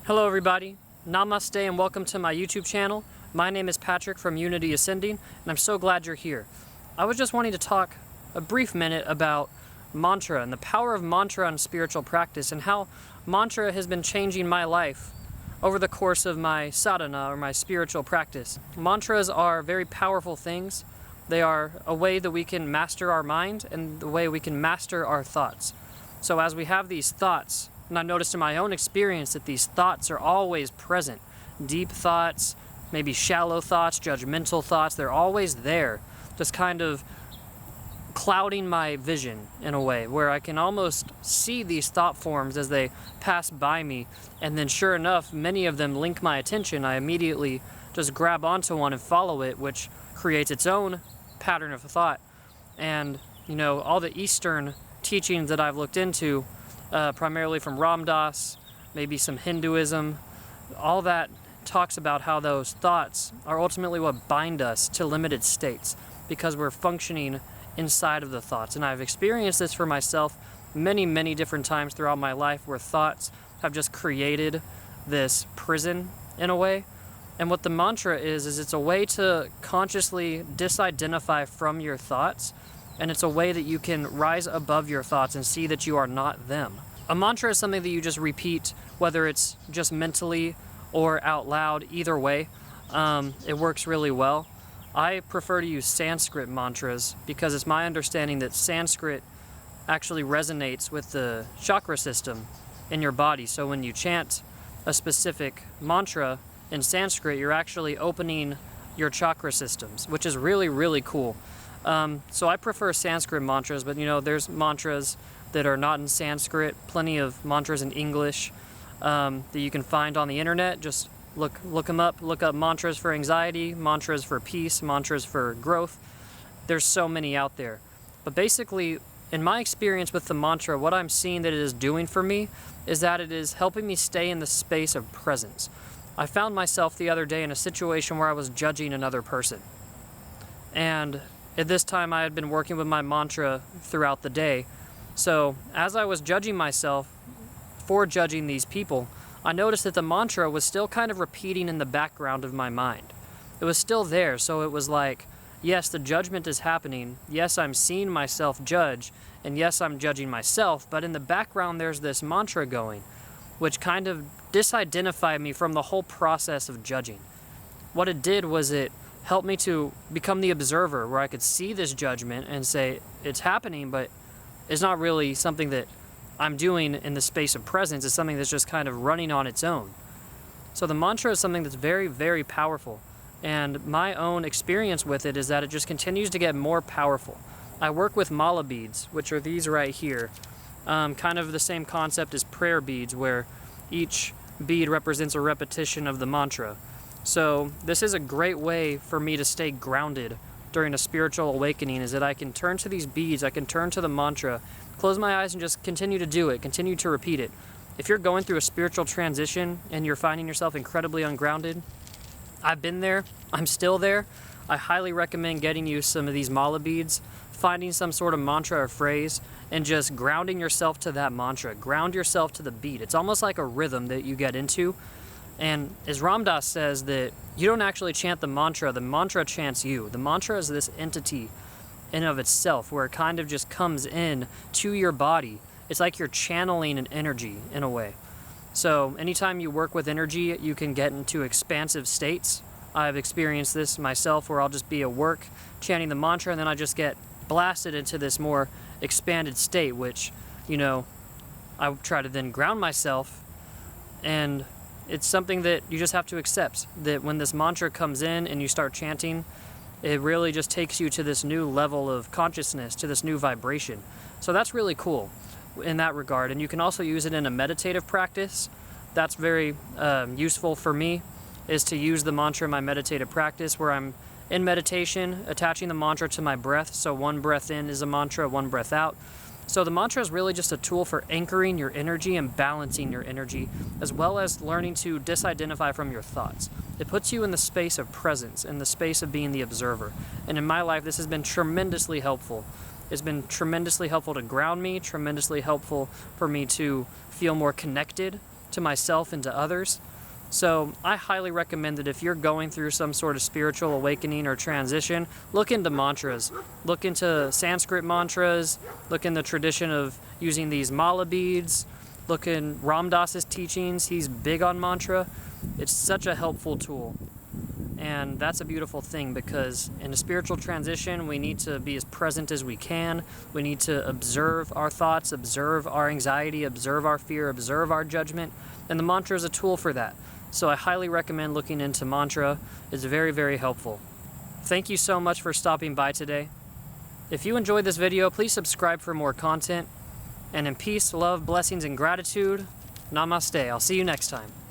Hello everybody, Namaste and welcome to my YouTube channel. My name is Patrick from Unity Ascending and I'm so glad you're here. I was just wanting to talk a brief minute about mantra and the power of mantra in spiritual practice and how mantra has been changing my life over the course of my sadhana or my spiritual practice. Mantras are very powerful things. They are a way that we can master our mind and the way we can master our thoughts. So as we have these thoughts, and I've noticed in my own experience that these thoughts are always present. Deep thoughts, maybe shallow thoughts, judgmental thoughts, they're always there, just kind of clouding my vision in a way where I can almost see these thought forms as they pass by me, and then sure enough, many of them link my attention. I immediately just grab onto one and follow it, which creates its own pattern of thought. And, you know, all the Eastern teachings that I've looked into, primarily from Ram Dass, maybe some Hinduism, all that talks about how those thoughts are ultimately what bind us to limited states because we're functioning inside of the thoughts. And I've experienced this for myself many different times throughout my life where thoughts have just created this prison in a way. And what the mantra is it's a way to consciously disidentify from your thoughts, and it's a way that you can rise above your thoughts and see that you are not them. A mantra is something that you just repeat, whether it's just mentally or out loud, either way. It works really well. I prefer to use Sanskrit mantras because it's my understanding that Sanskrit actually resonates with the chakra system in your body. So when you chant a specific mantra in Sanskrit, you're actually opening your chakra systems, which is really cool. So I prefer Sanskrit mantras, but you know, there's mantras that are not in Sanskrit, plenty of mantras in English that you can find on the internet. Just look them up, look up mantras for anxiety, mantras for peace, mantras for growth. There's so many out there. But basically, in my experience with the mantra, what I'm seeing that it is doing for me is that it is helping me stay in the space of presence. I found myself the other day in a situation where I was judging another person. And at this time, I had been working with my mantra throughout the day. So as I was judging myself for judging these people, I noticed that the mantra was still kind of repeating in the background of my mind. It was still there, so it was like, yes, the judgment is happening. Yes, I'm seeing myself judge, and yes, I'm judging myself, but in the background there's this mantra going, which kind of disidentified me from the whole process of judging. What it did was it helped me to become the observer, where I could see this judgment and say, it's happening, but it's not really something that I'm doing in the space of presence. It's something that's just kind of running on its own. So the mantra is something that's very powerful. And my own experience with it is that it just continues to get more powerful. I work with mala beads, which are these right here. Kind of the same concept as prayer beads, where each bead represents a repetition of the mantra. So this is a great way for me to stay grounded during a spiritual awakening, is that I can turn to these beads, I can turn to the mantra, close my eyes and just continue to do it, continue to repeat it. If you're going through a spiritual transition and you're finding yourself incredibly ungrounded, I've been there, I'm still there. I highly recommend getting you some of these mala beads, finding some sort of mantra or phrase, and just grounding yourself to that mantra. Ground yourself to the beat. It's almost like a rhythm that you get into. And as Ram Dass says, that you don't actually chant the mantra chants you. The mantra is this entity in of itself where it kind of just comes in to your body. It's like you're channeling an energy in a way. So anytime you work with energy, you can get into expansive states. I've experienced this myself where I'll just be at work chanting the mantra and then I just get blasted into this more expanded state, which, you know, I try to then ground myself, and it's something that you just have to accept, that when this mantra comes in and you start chanting, it really just takes you to this new level of consciousness, to this new vibration. So that's really cool in that regard. And you can also use it in a meditative practice. That's very useful for me, is to use the mantra in my meditative practice where I'm in meditation, attaching the mantra to my breath. So one breath in is a mantra, one breath out. So the mantra is really just a tool for anchoring your energy and balancing your energy, as well as learning to disidentify from your thoughts. It puts you in the space of presence, in the space of being the observer. And in my life, this has been tremendously helpful. It's been tremendously helpful to ground me, tremendously helpful for me to feel more connected to myself and to others. So I highly recommend that if you're going through some sort of spiritual awakening or transition, look into mantras. Look into Sanskrit mantras, look in the tradition of using these mala beads, look in Ram Dass's teachings. He's big on mantra. It's such a helpful tool. And that's a beautiful thing, because in a spiritual transition, we need to be as present as we can. We need to observe our thoughts, observe our anxiety, observe our fear, observe our judgment. And the mantra is a tool for that. So I highly recommend looking into mantra. It's very, very helpful. Thank you so much for stopping by today. If you enjoyed this video, please subscribe for more content. And in peace, love, blessings, and gratitude, namaste. I'll see you next time.